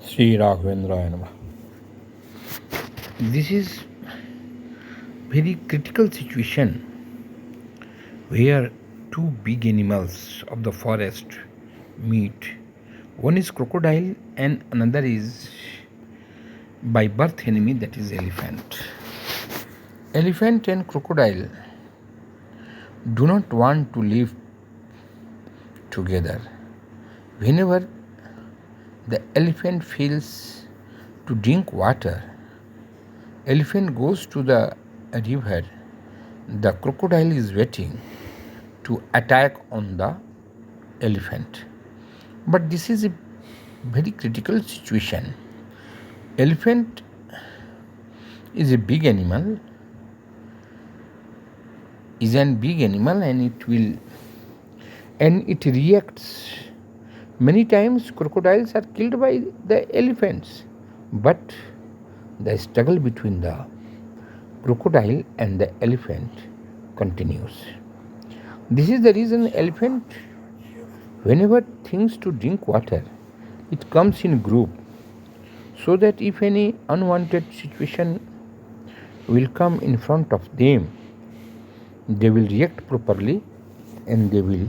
Shreeram. This is very critical situation where two big animals of the forest meet. One is crocodile and another is by birth enemy, that is elephant. Elephant and crocodile do not want to live together. Whenever the elephant feels to drink water, elephant goes to the river. The crocodile is waiting to attack on the elephant. But this is a very critical situation. Elephant is a big animal, and it reacts. Many times crocodiles are killed by the elephants, but the struggle between the crocodile and the elephant continues. This is the reason elephant, whenever thinks to drink water, it comes in group, so that if any unwanted situation will come in front of them, they will react properly and they will